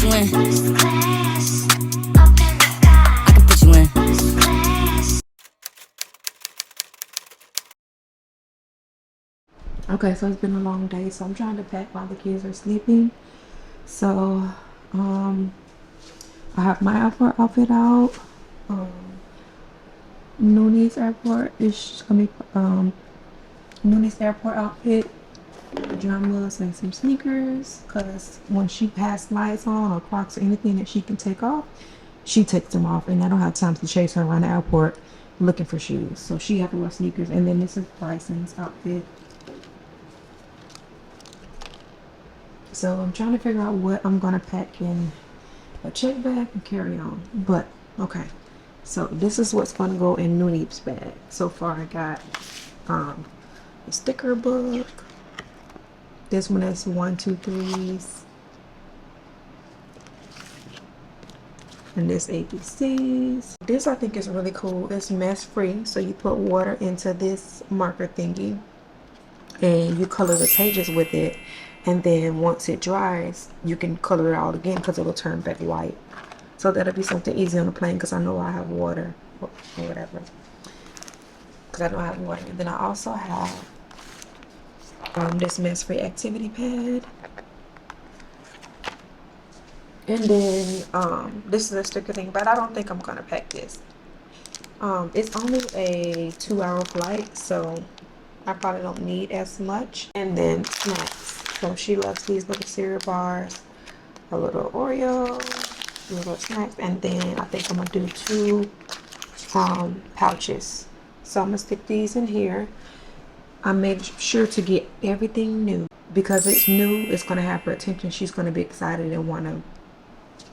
you in. I can put you in. Okay, so it's been a long day, so I'm trying to pack while the kids are sleeping. So, I have my airport outfit out. Nooney's airport is gonna be Nooney's airport outfit, pajamas and some sneakers. Cause when she has lights on or Crocs or anything that she can take off, she takes them off, and I don't have time to chase her around the airport looking for shoes. So she has to wear sneakers. And then this is Bryson's outfit. So I'm trying to figure out what I'm gonna pack in a check bag and carry on. But okay, so this is what's gonna go in Nooney's bag. So far I got a sticker book. This one has 1, 2, 3s. And this ABCs. This I think is really cool. It's mess free. So you put water into this marker thingy and you color the pages with it. And then once it dries, you can color it out again because it will turn back white. So that'll be something easy on the plane because I know I have water or whatever. Because I know I have water. And then I also have this mess-free activity pad. And then this is a sticker thing, but I don't think I'm gonna pack this. It's only a 2-hour flight, so I probably don't need as much. And then snacks. So she loves these little cereal bars, a little Oreo, little snacks, and then I think I'm gonna do 2 pouches. So I'm gonna stick these in here. I made sure to get everything new because it's new. It's gonna have her attention. She's gonna be excited and want to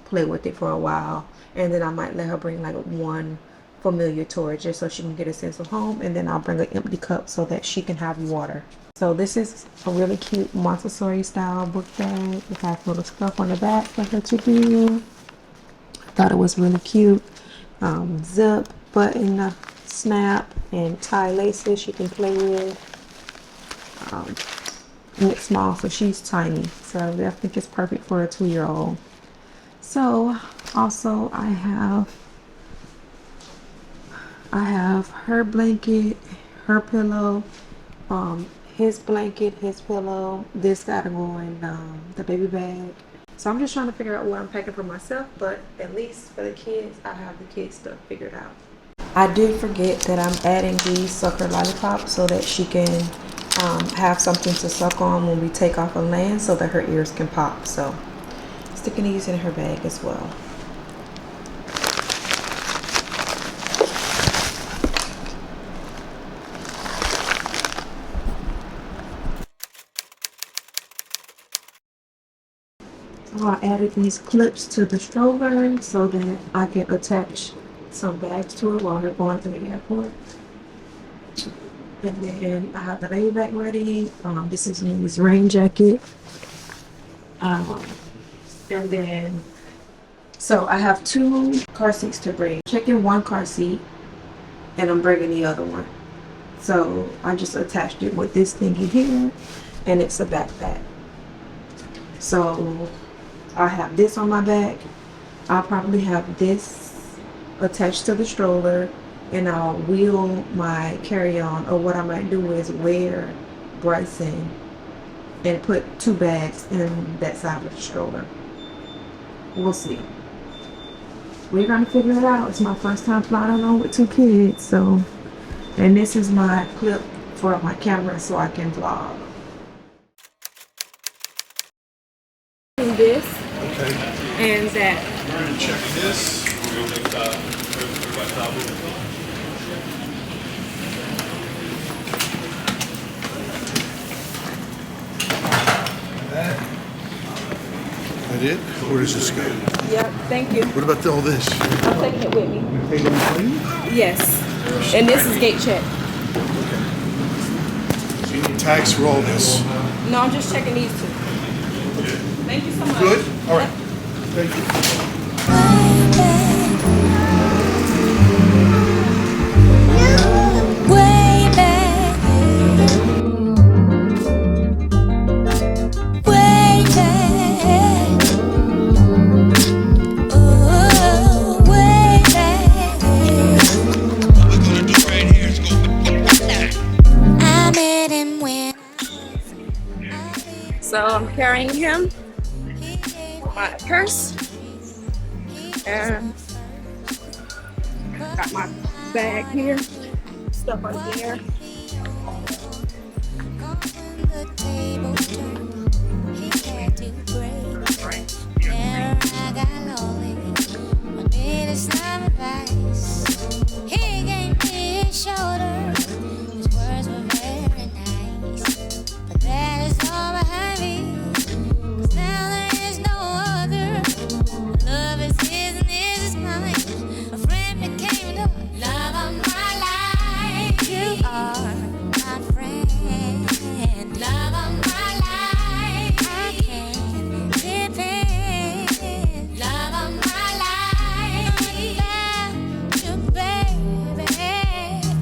play with it for a while. And then I might let her bring like one familiar toy just so she can get a sense of home. And then I'll bring an empty cup so that she can have water. So this is a really cute Montessori style book bag. It has little stuff on the back for her to do. I thought it was really cute. Zip, button, snap, and tie laces she can play with. And it's small, so she's tiny. So I think it's perfect for a 2-year-old. So also I have her blanket, her pillow, his blanket, his pillow. This gotta go in the baby bag. So I'm just trying to figure out what I'm packing for myself, but at least for the kids, I have the kids stuff figured out. I did forget that I'm adding these sucker lollipops so that she can have something to suck on when we take off and land so that her ears can pop. So sticking these in her bag as well. I added these clips to the stroller so that I can attach some bags to it while we're going to the airport. And then I have the baby bag ready. This is Lily's rain jacket. And then, so I have 2 car seats to bring. Checking 1 car seat, and I'm bringing the other one. So I just attached it with this thingy here, and it's a backpack. So I have this on my back. I'll probably have this attached to the stroller, and I'll wheel my carry-on, or what I might do is wear Bryson and put 2 bags in that side of the stroller. We'll see. We're gonna figure it out. It's my first time flying alone with 2 kids, so, and this is my clip for my camera so I can vlog. This. Okay. And that. We're gonna check this. That it? Where does this go? Yep, thank you. What about all this? I'm taking it with me. You take it on the plane? Yes. And this is gate check. So you need tags for all this. No, I'm just checking these 2. Thank you so much. Good? All right. Thank you. So I'm carrying him, my purse, and got my bag here, stuff right there. He gave me his shoulder. His words were very nice, but that is all behind me. 'Cause now there is no other. Love is his and his is mine. A friend became the love of my life. You are my friend, love of my life. I can depend, love of my life. Without you, baby,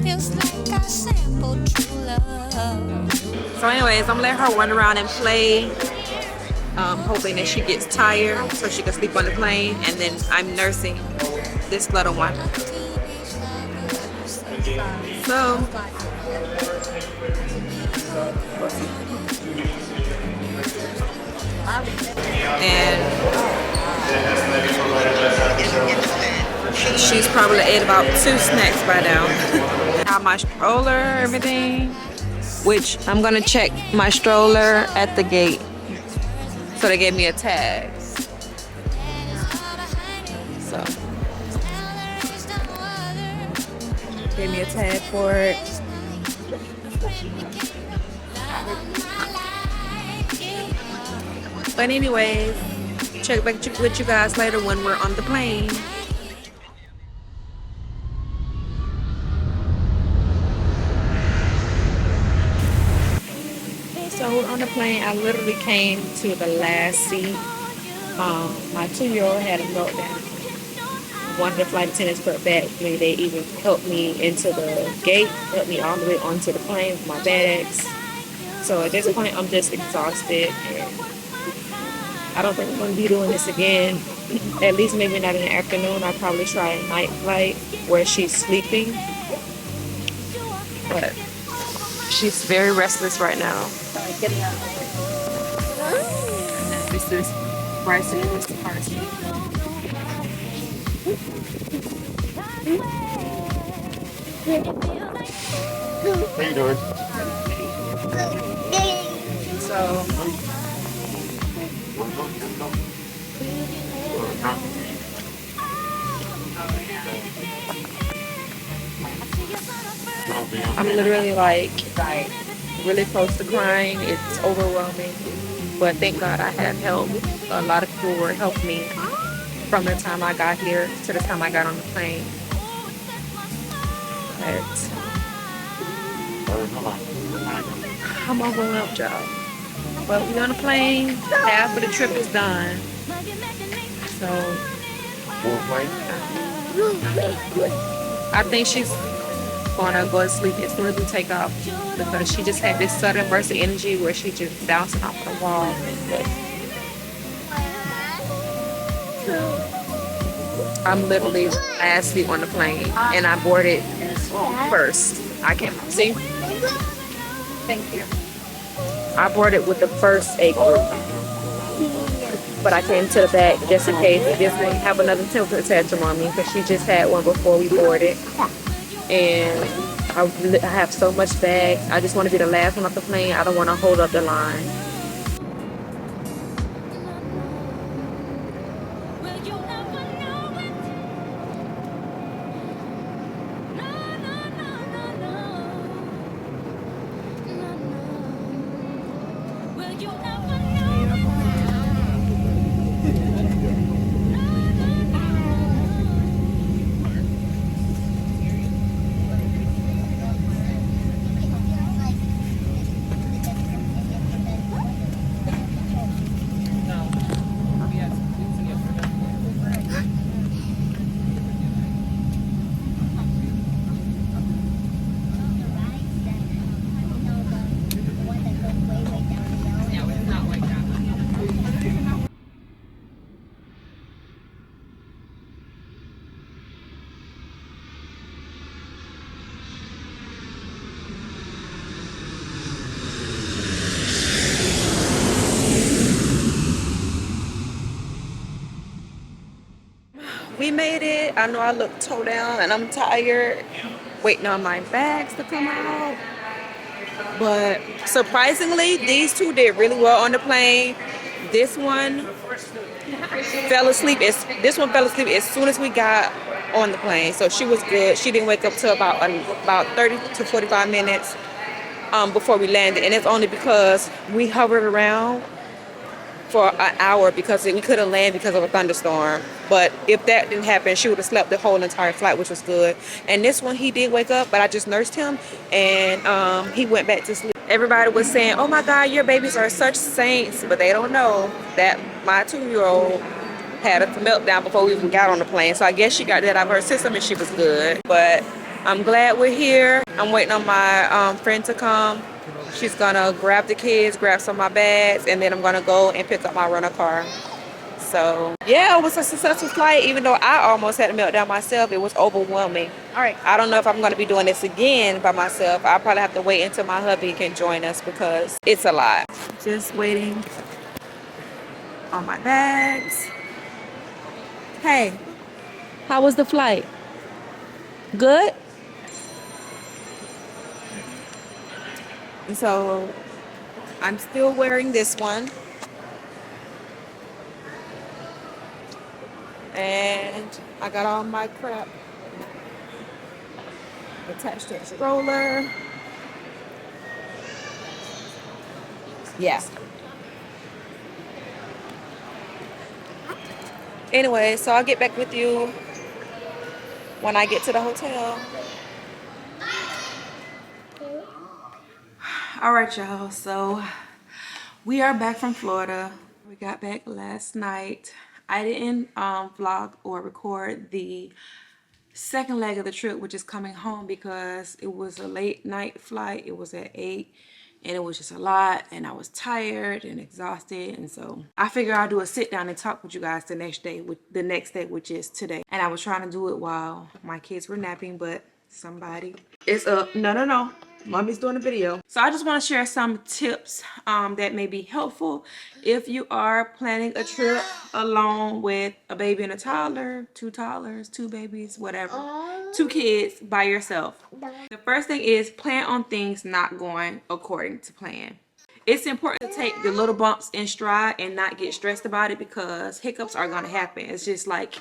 feels like I sampled true love. So anyways, I'm gonna let her run around and play, hoping that she gets tired so she can sleep on the plane, and then I'm nursing this little one. So and she's probably ate about 2 snacks by now. Got my stroller, everything, which I'm gonna check my stroller at the gate. So they gave me a tag. So gave me a tag for it. But anyways, check back with you guys later when we're on the plane. So we're on the plane. I literally came to the last seat. My 2-year-old had a meltdown. One of the flight attendants put back with me. They even helped me into the gate, helped me all the way onto the plane with my bags. So at this point, I'm just exhausted, and I don't think I'm going to be doing this again. At least maybe not in the afternoon. I'll probably try a night flight where she's sleeping. But she's very restless right now. This is Bryson and Mr. Carson. How you doing? So I'm literally like really close to crying. It's overwhelming, but thank God I have help. A lot of people were helping me from the time I got here to the time I got on the plane. But I'm overwhelmed, y'all. But we on the plane. Half of the trip is done. So I think she's gonna go to sleep as soon as we take off, because she just had this sudden burst of energy where she just bouncing off the wall. I'm literally last sleep on the plane, and I boarded first. I can't see. Thank you. I boarded with the first A group, but I came to the back just in case this one have another temper tantrum on me, because she just had one before we boarded. And I have so much bags. I just want to be the last one off the plane. I don't want to hold up the line. we made it. I know I look toe down and I'm tired, waiting on my bags to come out. But surprisingly, these two did really well on the plane. This one fell asleep. This one fell asleep as soon as we got on the plane. So she was good. She didn't wake up till about 30 to 45 minutes before we landed, and it's only because we hovered around for an hour because we couldn't land because of a thunderstorm. But if that didn't happen, she would have slept the whole entire flight, which was good. And this one, he did wake up, but I just nursed him, and he went back to sleep. Everybody was saying, oh my God, your babies are such saints, but they don't know that my 2-year-old had a meltdown before we even got on the plane. So I guess she got that out of her system and she was good. But I'm glad we're here. I'm waiting on my friend to come. She's gonna grab the kids, grab some of my bags, and then I'm gonna go and pick up my rental car. So yeah, it was a successful flight, even though I almost had a meltdown myself. It was overwhelming. All right, I don't know if I'm gonna be doing this again by myself. I'll probably have to wait until my hubby can join us because it's a lot. Just waiting on my bags. Hey, how was the flight? Good? And so I'm still wearing this one. And I got all my crap attached to the stroller. Yeah. Anyway, so I'll get back with you when I get to the hotel. All right, y'all. So we are back from Florida. We got back last night. I didn't vlog or record the second leg of the trip, which is coming home, because it was a late night flight. It was at 8. And it was just a lot, and I was tired and exhausted, and so I figured I'll do a sit down and talk with you guys the next day, which is today. And I was trying to do it while my kids were napping, but somebody is up. No, mommy's doing a video. So I just want to share some tips that may be helpful if you are planning a trip alone with a baby and a toddler, 2 toddlers, 2 babies, whatever, 2 kids by yourself. The first thing is plan on things not going according to plan. It's important to take the little bumps in stride and not get stressed about it, because hiccups are going to happen. It's just like,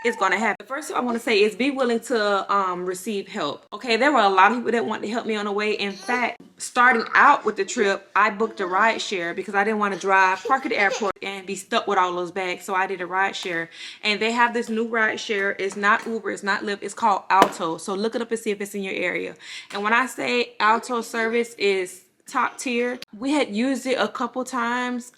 it's going to happen. The first thing I want to say is be willing to receive help. Okay, there were a lot of people that wanted to help me on the way. In fact, starting out with the trip, I booked a ride share because I didn't want to park at the airport and be stuck with all those bags. So I did a ride share, and they have this new ride share. It's not Uber, it's not Lyft, it's called Alto. So look it up and see if it's in your area. And when I say Alto service is top tier, we had used it a couple times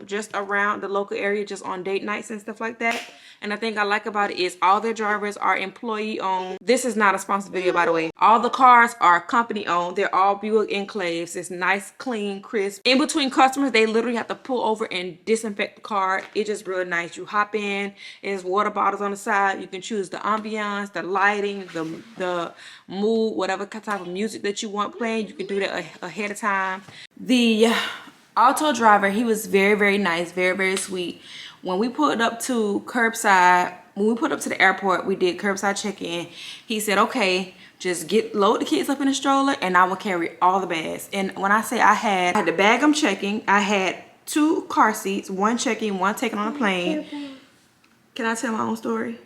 just around the local area, just on date nights and stuff like that. And the thing I like about it is all their drivers are employee owned. This is not a sponsored video, by the way. All the cars are company owned. They're all Buick Enclaves. It's nice, clean, crisp. In between customers, they literally have to pull over and disinfect the car. It's just real nice. You hop in, there's water bottles on the side. You can choose the ambiance, the lighting, the mood, whatever type of music that you want playing. You can do that ahead of time. The auto driver, he was very, very nice, very, very sweet. When we pulled up to the airport, we did curbside check-in. He said, okay, just load the kids up in the stroller and I will carry all the bags. And when I say I had the bag I'm checking, I had 2 car seats, 1 checking, 1 taken on a plane. Can I tell my own story?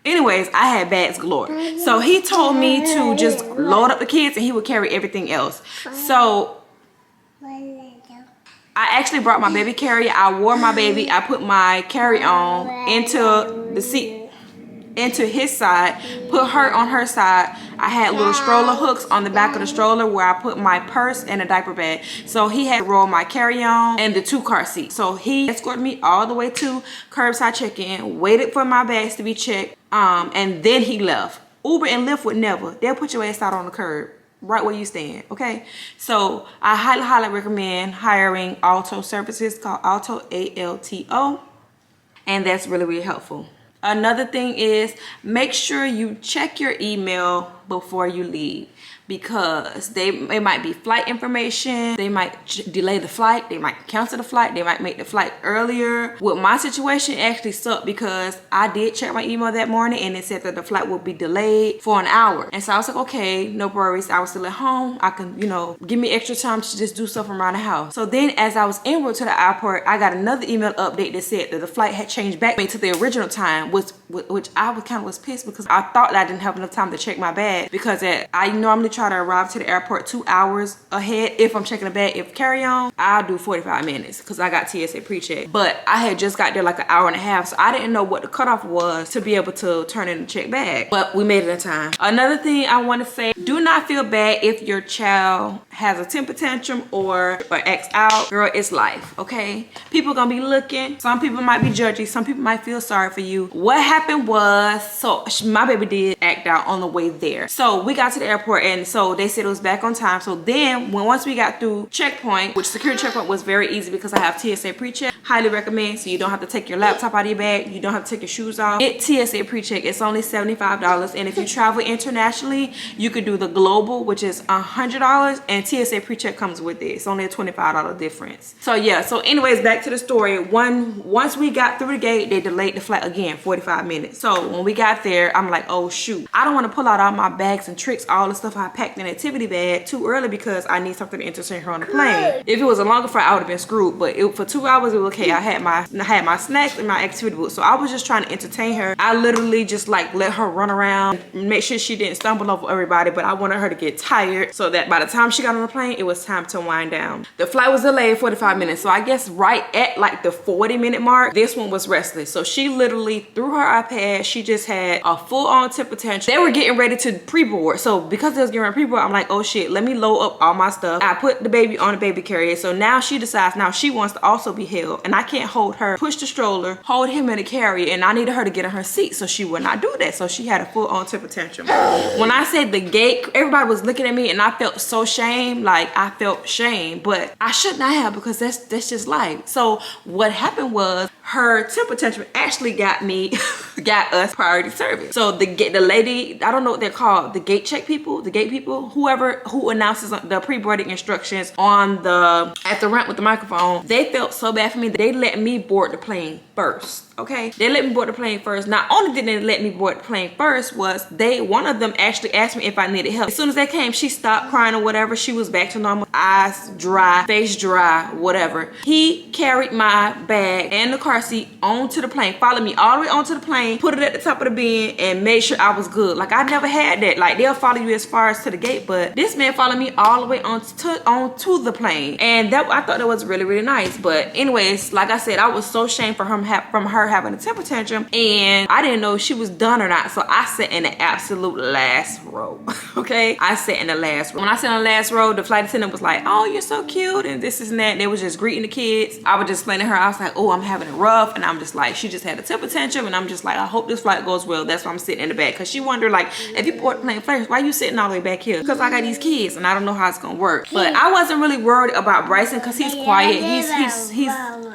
Anyways, I had bags galore. So he told me to just load up the kids and he would carry everything else. So I actually brought my baby carrier. I wore my baby. I put my carry-on into the seat, into his side, put her on her side. I had little stroller hooks on the back of the stroller where I put my purse and a diaper bag. So he had to roll my carry-on and the 2 car seats. So he escorted me all the way to curbside check-in, waited for my bags to be checked, and then he left. Uber and Lyft would never. They'll put your ass out on the curb, right where you stand, okay? So I highly recommend hiring Alto services, called Alto, A-L-T-O, and that's really, really helpful. Another thing is make sure you check your email before you leave, because it might be flight information. They might delay the flight. They might cancel the flight. They might make the flight earlier. With my situation, it actually sucked because I did check my email that morning and it said that the flight would be delayed for an hour. And so I was like, okay, no worries. I was still at home. I can, you know, give me extra time to just do stuff around the house. So then as I was en route to the airport, I got another email update that said that the flight had changed back to the original time, which I was pissed because I thought that I didn't have enough time to check my bag, because I normally try to arrive to the airport 2 hours ahead if I'm checking a bag. If carry-on, I'll do 45 minutes because I got TSA pre-check. But I had just got there like an hour and a half, so I didn't know what the cutoff was to be able to turn in the check bag. But we made it in time. Another thing I want to say, do not feel bad if your child has a temper tantrum or acts out. Girl, it's life, okay? People gonna be looking. Some people might be judgy. Some people might feel sorry for you. What happened was, so my baby did act out on the way there. So we got to the airport and so they said it was back on time. So then once we got through checkpoint, which security checkpoint was very easy because I have TSA pre-check. Highly recommend, so you don't have to take your laptop out of your bag. You don't have to take your shoes off. Get TSA pre-check. It's only $75. And if you travel internationally, you could do the global, which is $100, and TSA pre-check comes with it. It's only a $25 difference. So yeah, so anyways, back to the story. Once we got through the gate, they delayed the flight again 45 minutes. So when we got there, I'm like, oh shoot, I don't want to pull out all my bags and tricks, all the stuff I packed in the activity bag too early because I need something to entertain her on the plane. If it was a longer flight, I would have been screwed, but for 2 hours it was okay. I had my snacks in my activity book, so I was just trying to entertain her. I literally just like let her run around, make sure she didn't stumble over everybody, but I wanted her to get tired so that by the time she got on the plane, it was time to wind down. The flight was delayed 45 minutes, so I guess right at like the 40-minute mark, this one was restless. So she literally threw her iPad. She just had a full-on temper tantrum. They were getting ready to pre-board, so because they was getting ready to pre-board, I'm like, oh shit, let me load up all my stuff. I put the baby on the baby carrier, so now she decides now she wants to also be held, and I can't hold her, push the stroller, hold him in the carrier, and I needed her to get in her seat, so she would not do that. So she had a full-on temper tantrum. When I said the gate, everybody was looking at me and I felt so shame. Like I felt shame, but I should not have, because that's just life. So what happened was her temper tantrum actually got us priority service. So the lady, I don't know what they're called, the gate people, whoever who announces the pre-boarding instructions at the ramp with the microphone, they felt so bad for me that they let me board the plane first. Okay, they let me board the plane first. Not only did they let me board the plane first, was one of them actually asked me if I needed help. As soon as they came, she stopped crying or whatever. She was back to normal, eyes dry, face dry, whatever. He carried my bag and the car seat onto the plane, followed me all the way onto the plane, put it at the top of the bin, and made sure I was good. Like I never had that. Like they'll follow you as far as to the gate, but this man followed me all the way onto the plane, and I thought that was really, really nice. But anyways, like I said, I was so ashamed for her having a temper tantrum, and I didn't know if she was done or not. So I sat in the absolute last row. Okay, I sat in the last row. When I sat in the last row, the flight attendant was like, oh, you're so cute, and this and that. And they was just greeting the kids. I was just explaining to her, I was like, oh, I'm having it rough, and I'm just like, she just had a temper tantrum, and I'm just like, I hope this flight goes well. That's why I'm sitting in the back, because she wondered, like, if you board the plane first, why you sitting all the way back here? Because I got these kids and I don't know how it's gonna work. But I wasn't really worried about Bryson because he's quiet.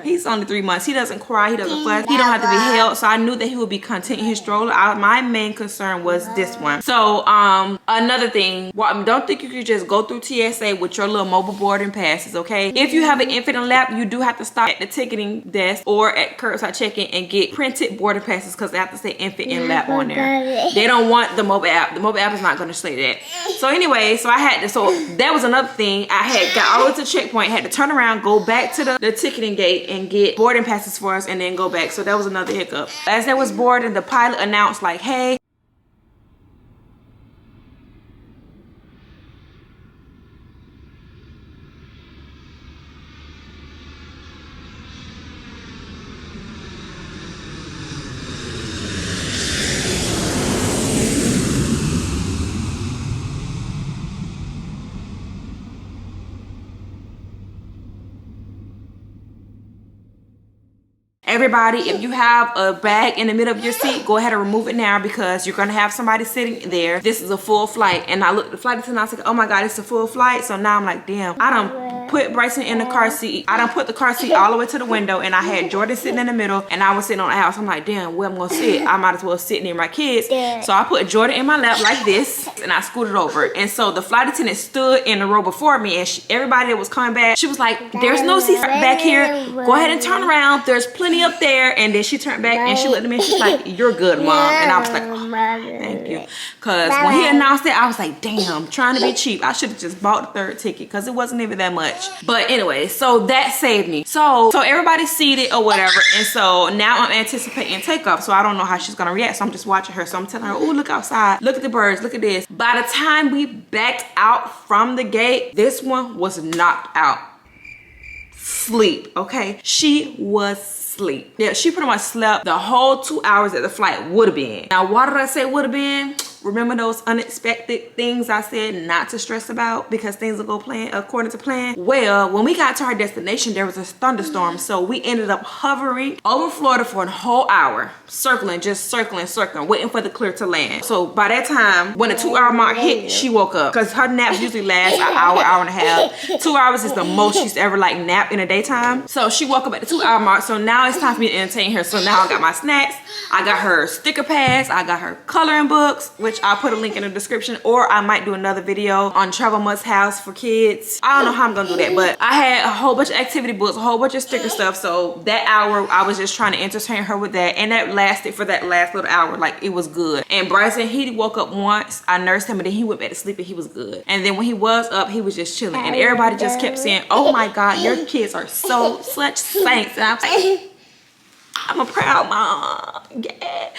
He's only 3 months. He doesn't cry, he doesn't fuss, he don't have to be held. So I knew that he would be content in his stroller. My main concern was this one. So another thing, don't think you could just go through TSA with your little mobile boarding passes. Okay, if you have an infant in lap, you do have to stop at the ticketing desk or at curbside check-in and get printed boarding passes, because they have to say infant in lap on there. They don't want the mobile app. The mobile app is not going to say that. So anyway, so that was another thing. I had got all the way to the checkpoint, had to turn around, go back to the ticketing gate and get boarding passes for us, and then go back. So that was another hiccup. As they was boarding, the pilot announced like, hey, everybody, if you have a bag in the middle of your seat, go ahead and remove it now, because you're gonna have somebody sitting there. This is a full flight. And I looked at the flight attendant, I was like, oh my God, it's a full flight. So now I'm like, damn, I don't put Bryson in the car seat. I done put the car seat all the way to the window, and I had Jordan sitting in the middle, and I was sitting on the house. I'm like, damn, where I'm gonna sit? I might as well sit near my kids. So I put Jordan in my lap like this, and I scooted over. And so the flight attendant stood in the row before me, and everybody that was coming back, she was like, there's no seats back here. Go ahead and turn around. There's plenty up there. And then she turned back and she looked at me and she's like, you're good, Mom. And I was like, oh, thank you. Because when he announced it, I was like, damn, trying to be cheap. I should have just bought the third ticket because it wasn't even that much. But anyway, so that saved me. So everybody's seated or whatever. And so now I'm anticipating takeoff. So I don't know how she's going to react. So I'm just watching her. So I'm telling her, oh, look outside. Look at the birds. Look at this. By the time we backed out from the gate, this one was knocked out. Sleep, okay? She was sleep. Yeah, she pretty much slept the whole 2 hours that the flight would have been. Now, why did I say would have been? Remember those unexpected things I said not to stress about because things will go according to plan? Well, when we got to our destination, there was a thunderstorm. So we ended up hovering over Florida for a whole hour, circling, waiting for the clear to land. So by that time, when the 2 hour mark hit, she woke up because her naps usually last an hour, hour and a half. 2 hours is the most she's ever like napped in a daytime. So she woke up at the 2 hour mark. So now it's time for me to entertain her. So now I got my snacks. I got her sticker pads. I got her coloring books, which I'll put a link in the description, or I might do another video on travel must-haves for kids. I don't know how I'm gonna do that, but I had a whole bunch of activity books, a whole bunch of sticker stuff. So that hour, I was just trying to entertain her with that, and that lasted for that last little hour. Like, it was good. And Bryson, he woke up once. I nursed him, and then he went back to sleep, and he was good. And then when he was up, he was just chilling, and everybody just kept saying, "Oh my God, your kids are such saints." And I was like, I'm a proud mom. Yeah.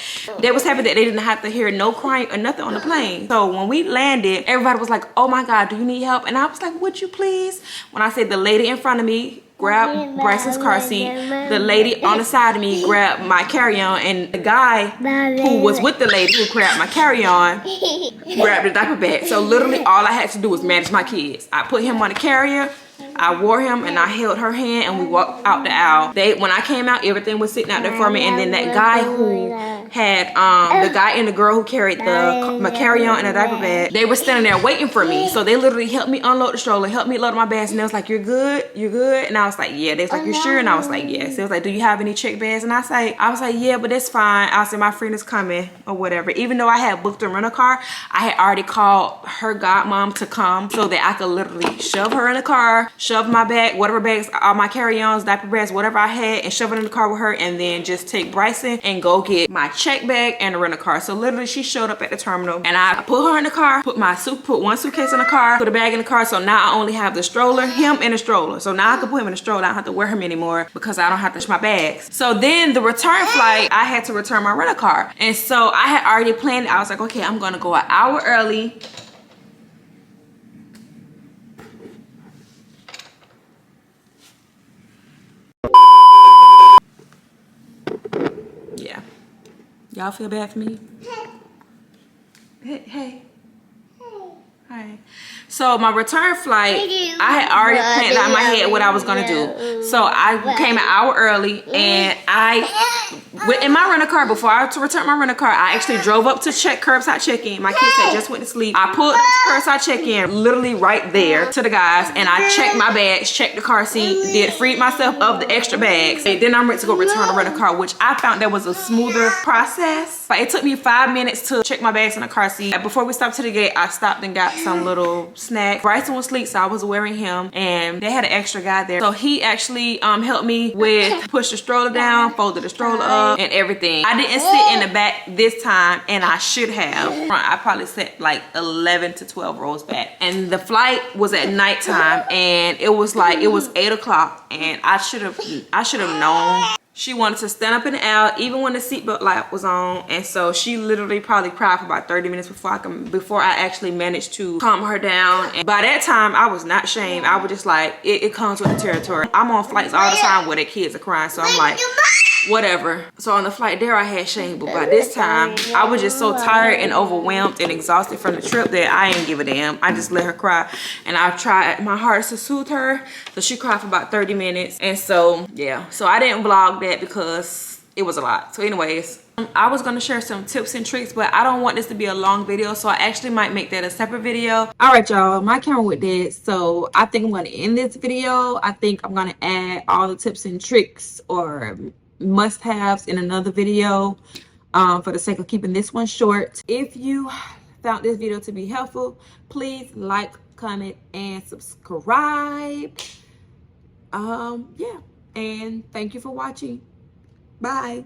They was happy that they didn't have to hear no crying or nothing on the plane. So when we landed, everybody was like, oh my God, do you need help? And I was like, would you please? When I said the lady in front of me grabbed Bryson's car seat, the lady on the side of me grabbed my carry-on, and the guy who was with the lady who grabbed my carry-on grabbed the diaper bag. So literally all I had to do was manage my kids. I put him on the carrier, I wore him, and I held her hand, and we walked out the aisle. When I came out, everything was sitting out there for me. And then that guy who had the guy and the girl who carried my carry-on and a diaper bag, they were standing there waiting for me. So they literally helped me unload the stroller, helped me load my bags, and they was like, you're good, you're good. And I was like, yeah. They was like, you sure? And I was like, yes. They was like, do you have any check bags? And I was like, yeah, but it's fine. I said, my friend is coming or whatever. Even though I had booked a rental car, I had already called her godmom to come so that I could literally shove her in the car, shove my bag, whatever bags, all my carry-ons, diaper bags, whatever I had, and shove it in the car with her, and then just take Bryson and go get my check bag and the rental car. So literally she showed up at the terminal, and I put her in the car, put one suitcase in the car, put a bag in the car. So now I only have the stroller, him in the stroller. So now I can put him in the stroller. I don't have to wear him anymore because I don't have to touch my bags. So then the return flight, I had to return my rental car. And so I had already planned it. I was like, okay, I'm gonna go an hour early. Yeah. Y'all feel bad for me? Hey. Hi. So my return flight, I had already planned out in my head what I was gonna do. So I came an hour early, and in my rental car, before I returned my rental car, I actually drove up to check curbside check-in. My kids had just went to sleep. I pulled up to curbside check-in, literally right there to the guys, and I checked my bags, checked the car seat, freed myself of the extra bags, and then I'm ready to go return the rental car, which I found that was a smoother process. Like, it took me 5 minutes to check my bags in the car seat. Before we stopped to the gate, I stopped and got some little snack. Bryson was asleep, so I was wearing him, and they had an extra guy there. So he actually helped me with push the stroller down, folded the stroller up, and everything. I didn't sit in the back this time, and I should have. I probably sat like 11 to 12 rows back. And the flight was at nighttime, and it was 8 o'clock, and I should have known. She wanted to stand up in the aisle even when the seatbelt light was on, and so she literally probably cried for about 30 minutes before I actually managed to calm her down. And by that time, I was not ashamed. I was just like, it comes with the territory. I'm on flights all the time where the kids are crying, so I'm like, whatever. So on the flight there, I had shame, but by this time, I was just so tired and overwhelmed and exhausted from the trip that I ain't give a damn. I just let her cry, and I tried my hardest to soothe her. So she cried for about 30 minutes, and so yeah. So I didn't vlog that because it was a lot. So anyways, I was going to share some tips and tricks, but I don't want this to be a long video, so I actually might make that a separate video. All right, y'all, my camera went dead, so I think I'm going to end this video. I think I'm going to add all the tips and tricks or must-haves in another video for the sake of keeping this one short. If you found this video to be helpful, please like, comment, and subscribe. Yeah, and thank you for watching. Bye.